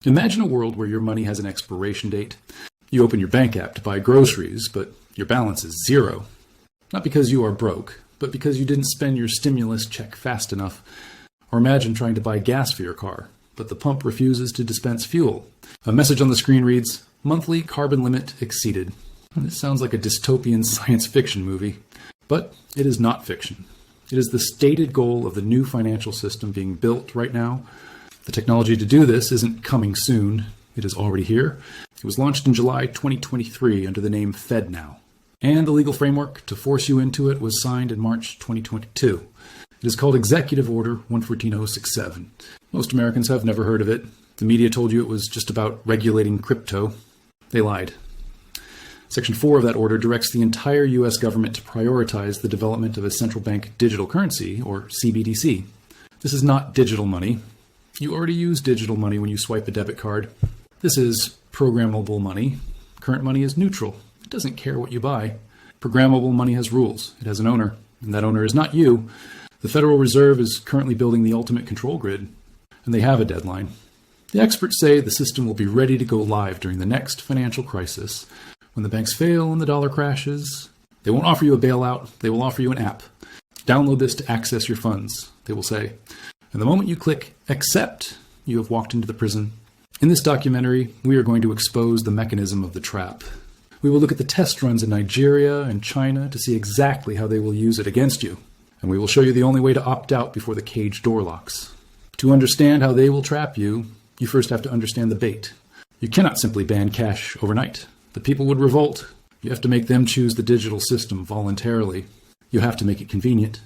Imagine a world where your money has an expiration date. You open your bank app to buy groceries, but your balance is zero. Not because you are broke, but because you didn't spend your stimulus check fast enough. Or imagine trying to buy gas for your car, but the pump refuses to dispense fuel. A message on the screen reads, "Monthly carbon limit exceeded." This sounds like a dystopian science fiction movie, but it is not fiction. It is the stated goal of the new financial system being built right now. The technology to do this isn't coming soon. It is already here. It was launched in July 2023 under the name FedNow. And the legal framework to force you into it was signed in March 2022. It is called Executive Order 114067. Most Americans have never heard of it. The media told you it was just about regulating crypto. They lied. Section 4 of that order directs the entire U.S. government to prioritize the development of a central bank digital currency, or CBDC. This is not digital money. You already use digital money when you swipe a debit card. This is programmable money. Current money is neutral. It doesn't care what you buy. Programmable money has rules. It has an owner, and that owner is not you. The Federal Reserve is currently building the ultimate control grid, and they have a deadline. The experts say the system will be ready to go live during the next financial crisis. When the banks fail and the dollar crashes, they won't offer you a bailout. They will offer you an app. Download this to access your funds, they will say. And the moment you click accept, you have walked into the prison. In this documentary, we are going to expose the mechanism of the trap. We will look at the test runs in Nigeria and China to see exactly how they will use it against you. And we will show you the only way to opt out before the cage door locks. To understand how they will trap you, you first have to understand the bait. You cannot simply ban cash overnight. The people would revolt. You have to make them choose the digital system voluntarily. You have to make it convenient.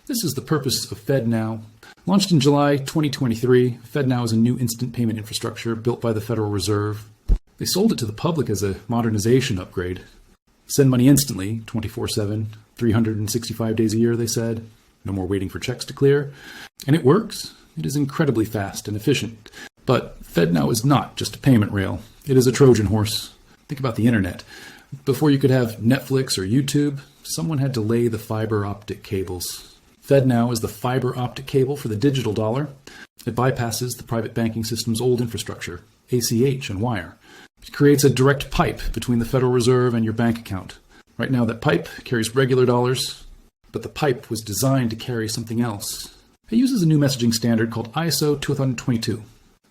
This is the purpose of FedNow. Launched in July 2023, FedNow is a new instant payment infrastructure built by the Federal Reserve. They sold it to the public as a modernization upgrade. Send money instantly, 24/7, 365 days a year, they said. No more waiting for checks to clear. And it works. It is incredibly fast and efficient. But FedNow is not just a payment rail. It is a Trojan horse. Think about the internet. Before you could have Netflix or YouTube, someone had to lay the fiber optic cables. FedNow is the fiber optic cable for the digital dollar. It bypasses the private banking system's old infrastructure, ACH and wire. It creates a direct pipe between the Federal Reserve and your bank account. Right now that pipe carries regular dollars, but the pipe was designed to carry something else. It uses a new messaging standard called ISO 2022.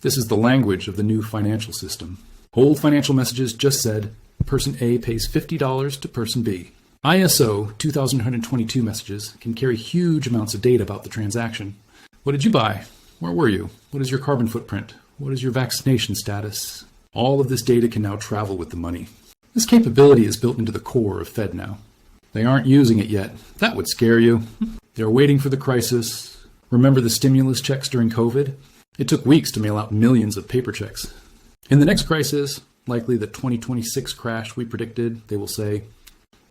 This is the language of the new financial system. Old financial messages just said, person A pays $50 to person B. ISO 2122 messages can carry huge amounts of data about the transaction. What did you buy? Where were you? What is your carbon footprint? What is your vaccination status? All of this data can now travel with the money. This capability is built into the core of FedNow. They aren't using it yet. That would scare you. They're waiting for the crisis. Remember the stimulus checks during COVID? It took weeks to mail out millions of paper checks. In the next crisis, likely the 2026 crash we predicted, they will say,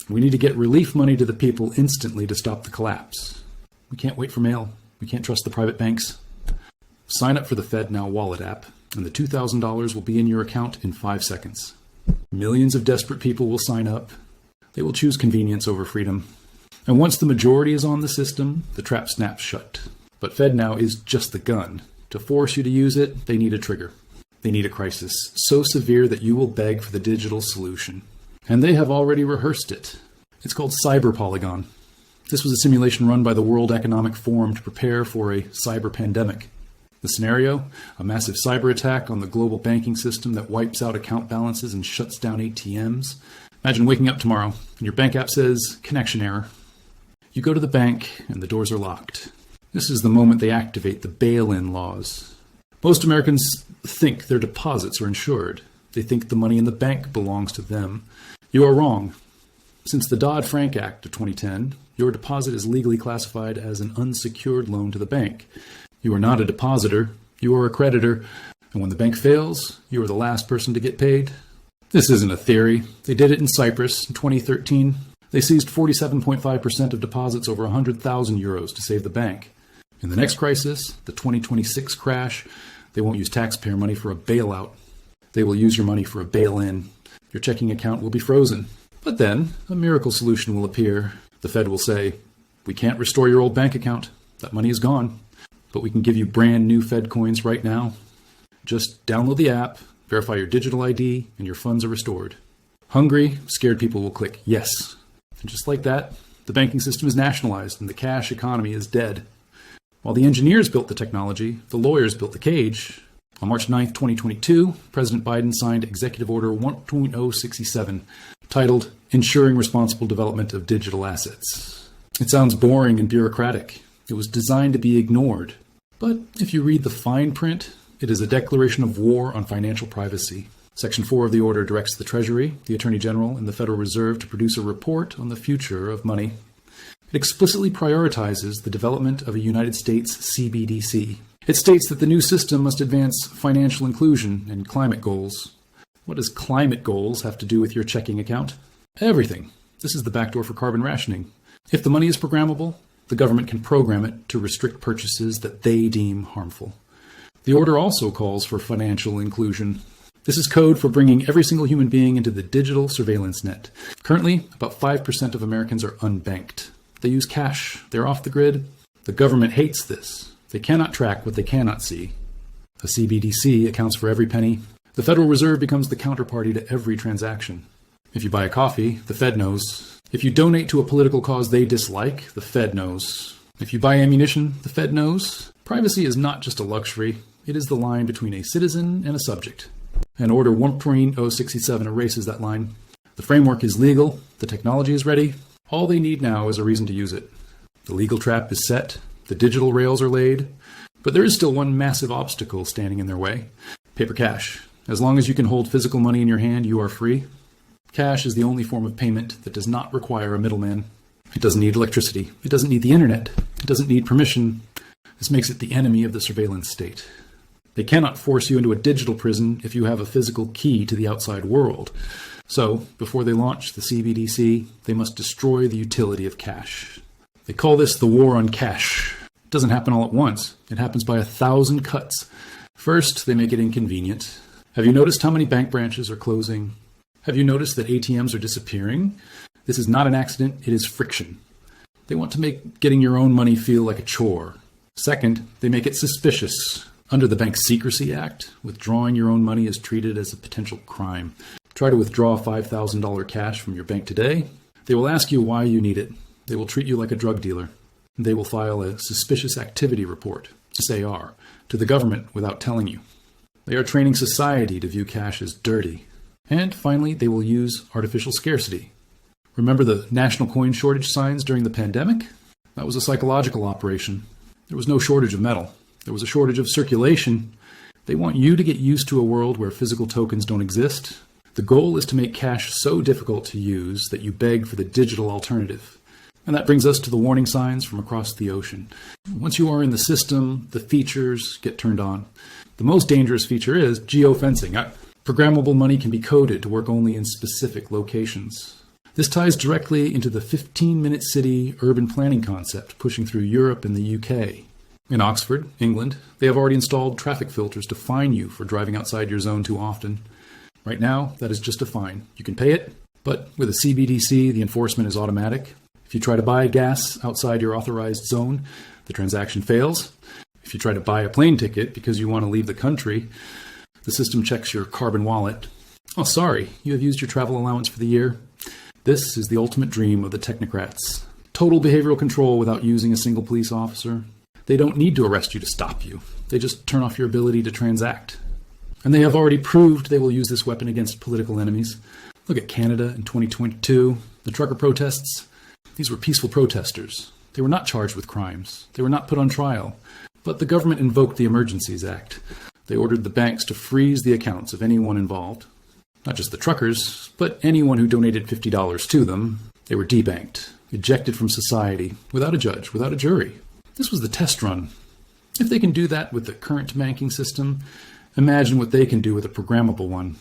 we need to get relief money to the people instantly to stop the collapse. We can't wait for mail. We can't trust the private banks. Sign up for the FedNow wallet app, and the $2,000 will be in your account in 5 seconds. Millions of desperate people will sign up. They will choose convenience over freedom. And once the majority is on the system, the trap snaps shut. But FedNow is just the gun. To force you to use it, they need a trigger. They need a crisis so severe that you will beg for the digital solution. And they have already rehearsed it. It's called Cyber Polygon. This was a simulation run by the World Economic Forum to prepare for a cyber pandemic. The scenario, a massive cyber attack on the global banking system that wipes out account balances and shuts down ATMs. Imagine waking up tomorrow and your bank app says, connection error. You go to the bank and the doors are locked. This is the moment they activate the bail-in laws. Most Americans think their deposits are insured. They think the money in the bank belongs to them. You are wrong. Since the Dodd-Frank Act of 2010, your deposit is legally classified as an unsecured loan to the bank. You are not a depositor, you are a creditor, and when the bank fails, you are the last person to get paid. This isn't a theory. They did it in Cyprus in 2013. They seized 47.5% of deposits over 100,000 euros to save the bank. In the next crisis, the 2026 crash, they won't use taxpayer money for a bailout. They will use your money for a bail-in. Your checking account will be frozen. But then, a miracle solution will appear. The Fed will say, we can't restore your old bank account. That money is gone. But we can give you brand new Fed coins right now. Just download the app, verify your digital ID, and your funds are restored. Hungry, scared people will click yes. And just like that, the banking system is nationalized and the cash economy is dead. While the engineers built the technology, the lawyers built the cage. On March 9, 2022, President Biden signed Executive Order 1.067, titled Ensuring Responsible Development of Digital Assets. It sounds boring and bureaucratic. It was designed to be ignored. But if you read the fine print, it is a declaration of war on financial privacy. Section 4 of the order directs the Treasury, the Attorney General, and the Federal Reserve to produce a report on the future of money. It explicitly prioritizes the development of a United States CBDC. It states that the new system must advance financial inclusion and climate goals. What does climate goals have to do with your checking account? Everything. This is the backdoor for carbon rationing. If the money is programmable, the government can program it to restrict purchases that they deem harmful. The order also calls for financial inclusion. This is code for bringing every single human being into the digital surveillance net. Currently, about 5% of Americans are unbanked. They use cash. They're off the grid. The government hates this. They cannot track what they cannot see. A CBDC accounts for every penny. The Federal Reserve becomes the counterparty to every transaction. If you buy a coffee, the Fed knows. If you donate to a political cause they dislike, the Fed knows. If you buy ammunition, the Fed knows. Privacy is not just a luxury. It is the line between a citizen and a subject. And Order 1.067 erases that line. The framework is legal. The technology is ready. All they need now is a reason to use it. The legal trap is set. The digital rails are laid. But there is still one massive obstacle standing in their way. Paper cash. As long as you can hold physical money in your hand, you are free. Cash is the only form of payment that does not require a middleman. It doesn't need electricity. It doesn't need the internet. It doesn't need permission. This makes it the enemy of the surveillance state. They cannot force you into a digital prison if you have a physical key to the outside world. So, before they launch the CBDC, they must destroy the utility of cash. They call this the war on cash. It doesn't happen all at once. It happens by 1,000 cuts. First, they make it inconvenient. Have you noticed how many bank branches are closing? Have you noticed that ATMs are disappearing? This is not an accident, it is friction. They want to make getting your own money feel like a chore. Second, they make it suspicious. Under the Bank Secrecy Act, withdrawing your own money is treated as a potential crime. Try to withdraw $5,000 cash from your bank today. They will ask you why you need it. They will treat you like a drug dealer. They will file a suspicious activity report, SAR, to the government without telling you. They are training society to view cash as dirty. And finally, they will use artificial scarcity. Remember the national coin shortage signs during the pandemic? That was a psychological operation. There was no shortage of metal. There was a shortage of circulation. They want you to get used to a world where physical tokens don't exist. The goal is to make cash so difficult to use that you beg for the digital alternative. And that brings us to the warning signs from across the ocean. Once you are in the system, the features get turned on. The most dangerous feature is geofencing. Programmable money can be coded to work only in specific locations. This ties directly into the 15-minute city urban planning concept pushing through Europe and the UK. In Oxford, England, they have already installed traffic filters to fine you for driving outside your zone too often. Right now, that is just a fine. You can pay it, but with a CBDC, the enforcement is automatic. If you try to buy gas outside your authorized zone, the transaction fails. If you try to buy a plane ticket because you want to leave the country, the system checks your carbon wallet. Oh, sorry, you have used your travel allowance for the year. This is the ultimate dream of the technocrats. Total behavioral control without using a single police officer. They don't need to arrest you to stop you. They just turn off your ability to transact. And they have already proved they will use this weapon against political enemies. Look at Canada in 2022, the trucker protests. These were peaceful protesters. They were not charged with crimes. They were not put on trial. But the government invoked the Emergencies Act. They ordered the banks to freeze the accounts of anyone involved. Not just the truckers, but anyone who donated $50 to them. They were debanked, ejected from society, without a judge, without a jury. This was the test run. If they can do that with the current banking system, imagine what they can do with a programmable one.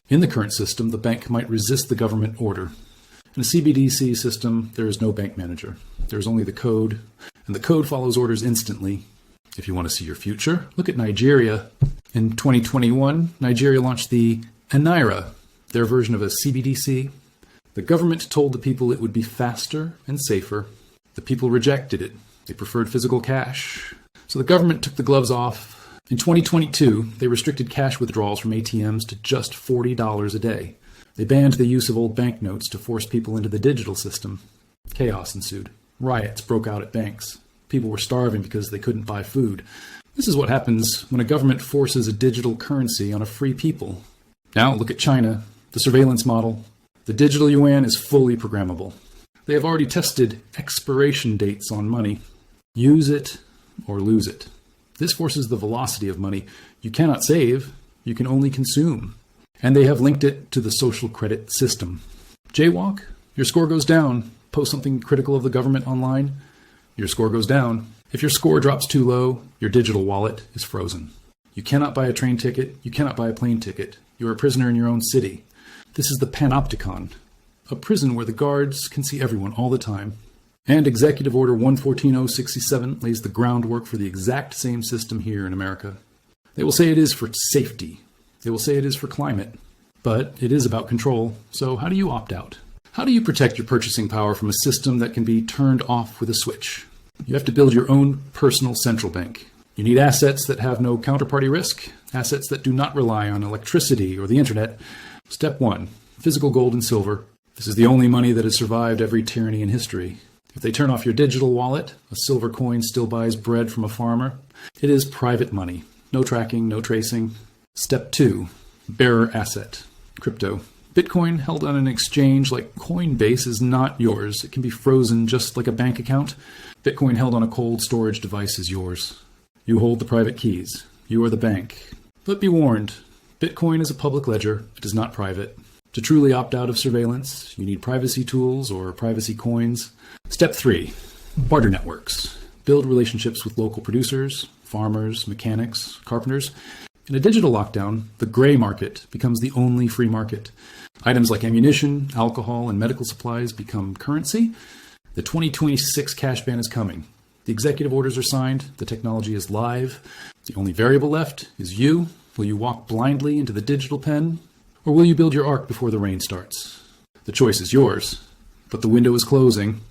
In the current system, the bank might resist the government order. In a CBDC system, there is no bank manager. There is only the code, and the code follows orders instantly. If you want to see your future, look at Nigeria. In 2021, Nigeria launched the eNaira, their version of a CBDC. The government told the people it would be faster and safer. The people rejected it. They preferred physical cash. So the government took the gloves off In 2022, they restricted cash withdrawals from ATMs to just $40 a day. They banned the use of old banknotes to force people into the digital system. Chaos ensued. Riots broke out at banks. People were starving because they couldn't buy food. This is what happens when a government forces a digital currency on a free people. Now look at China, the surveillance model. The digital yuan is fully programmable. They have already tested expiration dates on money. Use it or lose it. This forces the velocity of money. You cannot save, you can only consume. And they have linked it to the social credit system. Jaywalk, your score goes down. Post something critical of the government online, your score goes down. If your score drops too low, your digital wallet is frozen. You cannot buy a train ticket, you cannot buy a plane ticket. You are a prisoner in your own city. This is the panopticon, a prison where the guards can see everyone all the time. And Executive Order 114067 lays the groundwork for the exact same system here in America. They will say it is for safety. They will say it is for climate. But it is about control, so how do you opt out? How do you protect your purchasing power from a system that can be turned off with a switch? You have to build your own personal central bank. You need assets that have no counterparty risk, assets that do not rely on electricity or the internet. Step 1, physical gold and silver. This is the only money that has survived every tyranny in history. If they turn off your digital wallet, a silver coin still buys bread from a farmer. It is private money. No tracking, no tracing. Step 2, bearer asset, crypto. Bitcoin held on an exchange like Coinbase is not yours. It can be frozen just like a bank account. Bitcoin held on a cold storage device is yours. You hold the private keys. You are the bank. But be warned, Bitcoin is a public ledger. It is not private. To truly opt out of surveillance, you need privacy tools or privacy coins. Step 3, barter networks. Build relationships with local producers, farmers, mechanics, carpenters. In a digital lockdown, the gray market becomes the only free market. Items like ammunition, alcohol, and medical supplies become currency. The 2026 cash ban is coming. The executive orders are signed. The technology is live. The only variable left is you. Will you walk blindly into the digital pen? Or will you build your ark before the rain starts? The choice is yours, but the window is closing.